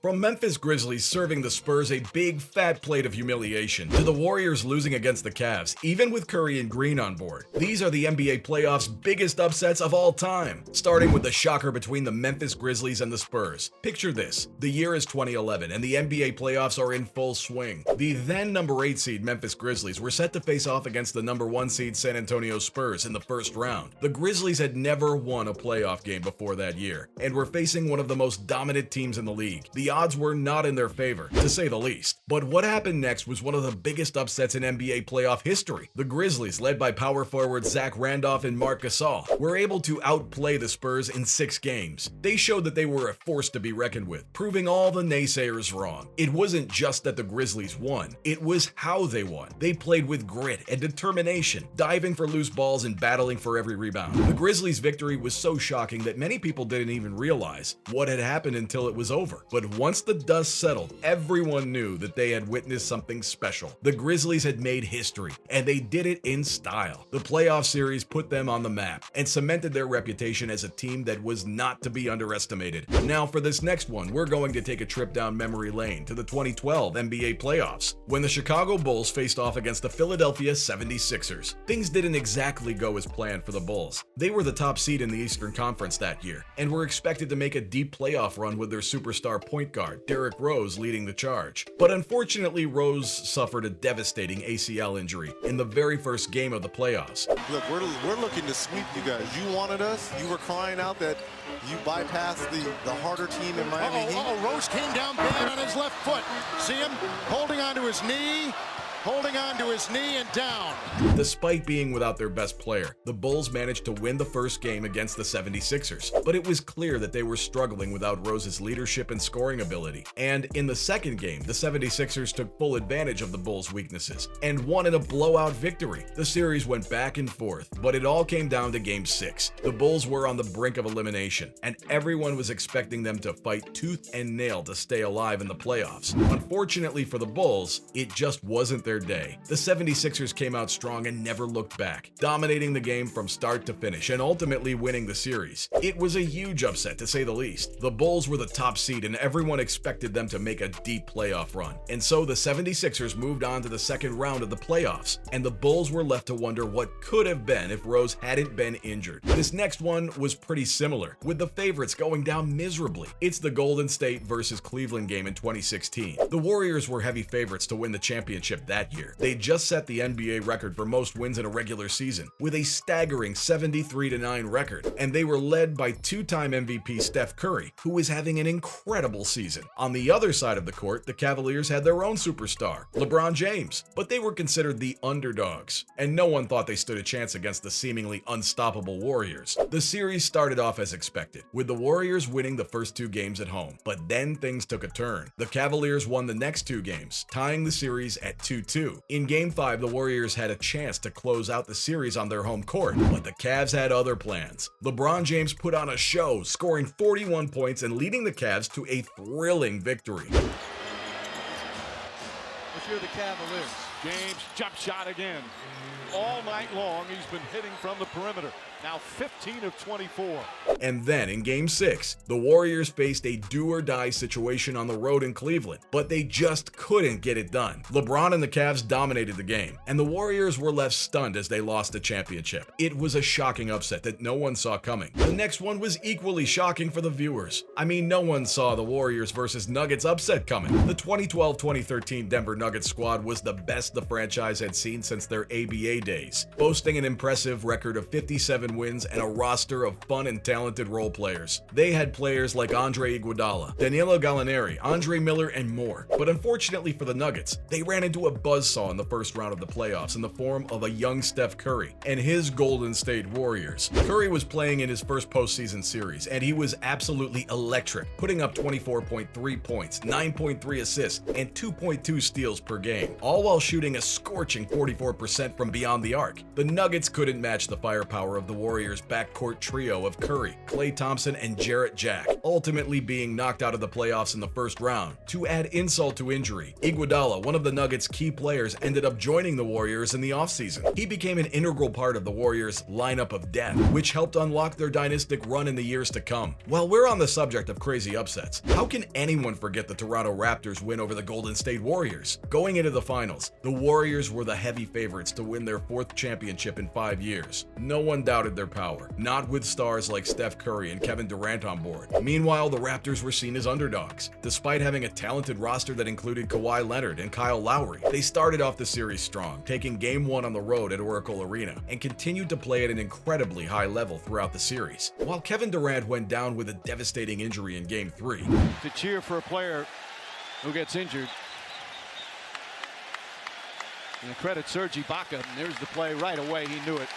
From Memphis Grizzlies serving the Spurs a big fat plate of humiliation, to the Warriors losing against the Cavs, even with Curry and Green on board. These are the NBA playoffs' biggest upsets of all time, starting with the shocker between the Memphis Grizzlies and the Spurs. Picture this, the year is 2011 and the NBA playoffs are in full swing. The then number 8 seed Memphis Grizzlies were set to face off against the number 1 seed San Antonio Spurs in the first round. The Grizzlies had never won a playoff game before that year, and were facing one of the most dominant teams in the league. The odds were not in their favor, to say the least. But what happened next was one of the biggest upsets in NBA playoff history. The Grizzlies, led by power forwards Zach Randolph and Marc Gasol, were able to outplay the Spurs in 6 games. They showed that they were a force to be reckoned with, proving all the naysayers wrong. It wasn't just that the Grizzlies won, it was how they won. They played with grit and determination, diving for loose balls and battling for every rebound. The Grizzlies' victory was so shocking that many people didn't even realize what had happened until it was over. But once the dust settled, everyone knew that they had witnessed something special. The Grizzlies had made history, and they did it in style. The playoff series put them on the map and cemented their reputation as a team that was not to be underestimated. Now for this next one, we're going to take a trip down memory lane to the 2012 NBA playoffs, when the Chicago Bulls faced off against the Philadelphia 76ers. Things didn't exactly go as planned for the Bulls. They were the top seed in the Eastern Conference that year, and were expected to make a deep playoff run with their superstar point guard, Derrick Rose, leading the charge. But unfortunately, Rose suffered a devastating ACL injury in the very first game of the playoffs. Look, we're looking to sweep you guys. You wanted us. You were crying out that you bypassed the harder team in Miami Heat. Rose came down bad on his left foot. See him holding onto his knee. Holding on to his knee and down. Despite being without their best player, the Bulls managed to win the first game against the 76ers, but it was clear that they were struggling without Rose's leadership and scoring ability. And in the second game, the 76ers took full advantage of the Bulls' weaknesses and won in a blowout victory. The series went back and forth, but it all came down to Game 6. The Bulls were on the brink of elimination, and everyone was expecting them to fight tooth and nail to stay alive in the playoffs. Unfortunately for the Bulls, it just wasn't their day. The 76ers came out strong and never looked back, dominating the game from start to finish and ultimately winning the series. It was a huge upset, to say the least. The Bulls were the top seed and everyone expected them to make a deep playoff run. And so the 76ers moved on to the second round of the playoffs, and the Bulls were left to wonder what could have been if Rose hadn't been injured. This next one was pretty similar, with the favorites going down miserably. It's the Golden State versus Cleveland game in 2016. The Warriors were heavy favorites to win the championship that year. They just set the NBA record for most wins in a regular season with a staggering 73-9 record, and they were led by 2-time MVP Steph Curry, who was having an incredible season. On the other side of the court, the Cavaliers had their own superstar, LeBron James, but they were considered the underdogs, and no one thought they stood a chance against the seemingly unstoppable Warriors. The series started off as expected, with the Warriors winning the first 2 games at home, but then things took a turn. The Cavaliers won the next 2 games, tying the series at 2-2. In Game 5, the Warriors had a chance to close out the series on their home court, but the Cavs had other plans. LeBron James put on a show, scoring 41 points and leading the Cavs to a thrilling victory. If you're the Cavaliers, James jump shot again. All night long, he's been hitting from the perimeter. Now 15 of 24. And then in Game 6, the Warriors faced a do-or-die situation on the road in Cleveland, but they just couldn't get it done. LeBron and the Cavs dominated the game, and the Warriors were left stunned as they lost the championship. It was a shocking upset that no one saw coming. The next one was equally shocking for the viewers. I mean, no one saw the Warriors versus Nuggets upset coming. The 2012-2013 Denver Nuggets squad was the best the franchise had seen since their ABA days, boasting an impressive record of 57 wins and a roster of fun and talented role players. They had players like Andre Iguodala, Danilo Gallinari, Andre Miller, and more. But unfortunately for the Nuggets, they ran into a buzzsaw in the first round of the playoffs in the form of a young Steph Curry and his Golden State Warriors. Curry was playing in his first postseason series, and he was absolutely electric, putting up 24.3 points, 9.3 assists, and 2.2 steals per game, all while shooting a scorching 44% from beyond the arc. The Nuggets couldn't match the firepower of the Warriors' backcourt trio of Curry, Klay Thompson, and Jarrett Jack, ultimately being knocked out of the playoffs in the first round. To add insult to injury, Iguodala, one of the Nuggets' key players, ended up joining the Warriors in the offseason. He became an integral part of the Warriors' lineup of death, which helped unlock their dynastic run in the years to come. While we're on the subject of crazy upsets, how can anyone forget the Toronto Raptors win over the Golden State Warriors? Going into the finals, the Warriors were the heavy favorites to win their 4th championship in 5 years. No one doubted their power, not with stars like Steph Curry and Kevin Durant on board. Meanwhile, the Raptors were seen as underdogs. Despite having a talented roster that included Kawhi Leonard and Kyle Lowry, they started off the series strong, taking Game 1 on the road at Oracle Arena, and continued to play at an incredibly high level throughout the series. While Kevin Durant went down with a devastating injury in Game 3. To cheer for a player who gets injured. And credit Serge Ibaka. And there's the play right away. He knew it.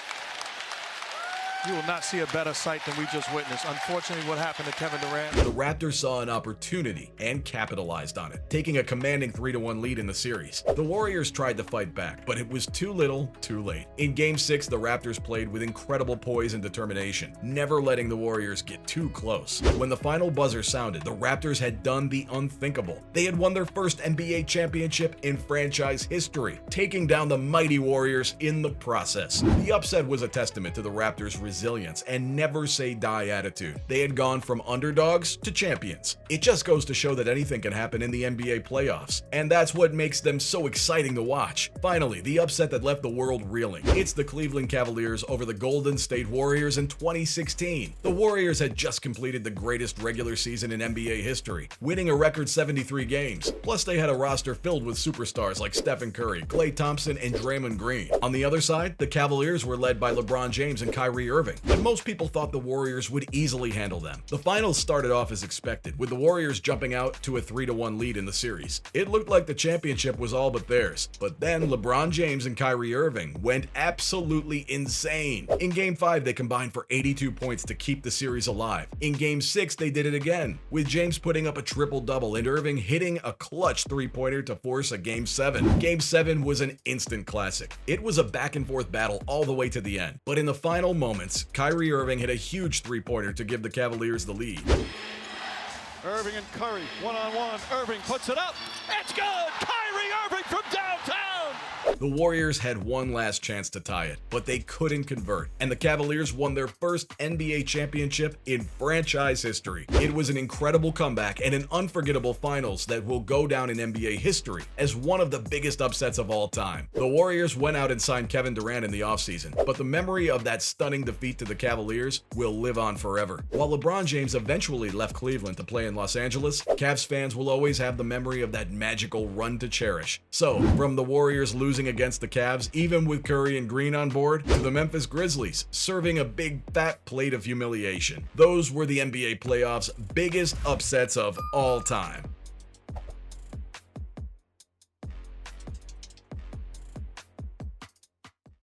You will not see a better sight than we just witnessed. Unfortunately, what happened to Kevin Durant? The Raptors saw an opportunity and capitalized on it, taking a commanding 3-1 lead in the series. The Warriors tried to fight back, but it was too little, too late. In Game 6, the Raptors played with incredible poise and determination, never letting the Warriors get too close. When the final buzzer sounded, the Raptors had done the unthinkable. They had won their first NBA championship in franchise history, taking down the mighty Warriors in the process. The upset was a testament to the Raptors' resilience and never say die attitude. They had gone from underdogs to champions. It just goes to show that anything can happen in the NBA playoffs, and that's what makes them so exciting to watch. Finally, the upset that left the world reeling. It's the Cleveland Cavaliers over the Golden State Warriors in 2016. The Warriors had just completed the greatest regular season in NBA history, winning a record 73 games. Plus, they had a roster filled with superstars like Stephen Curry, Klay Thompson, and Draymond Green. On the other side, the Cavaliers were led by LeBron James and Kyrie Irving, and most people thought the Warriors would easily handle them. The finals started off as expected, with the Warriors jumping out to a 3-1 lead in the series. It looked like the championship was all but theirs, but then LeBron James and Kyrie Irving went absolutely insane. In Game 5, they combined for 82 points to keep the series alive. In Game 6, they did it again, with James putting up a triple-double and Irving hitting a clutch three-pointer to force a Game 7. Game 7 was an instant classic. It was a back-and-forth battle all the way to the end, but in the final moments, Kyrie Irving hit a huge three-pointer to give the Cavaliers the lead. Irving and Curry, one-on-one. Irving puts it up. It's good! Kyrie Irving from downtown! The Warriors had one last chance to tie it, but they couldn't convert, and the Cavaliers won their first NBA championship in franchise history. It was an incredible comeback and an unforgettable finals that will go down in NBA history as one of the biggest upsets of all time. The Warriors went out and signed Kevin Durant in the offseason, but the memory of that stunning defeat to the Cavaliers will live on forever. While LeBron James eventually left Cleveland to play in Los Angeles, Cavs fans will always have the memory of that magical run to cherish. So, from the Warriors losing against the Cavs, even with Curry and Green on board, to the Memphis Grizzlies serving a big fat plate of humiliation. Those were the NBA playoffs' biggest upsets of all time.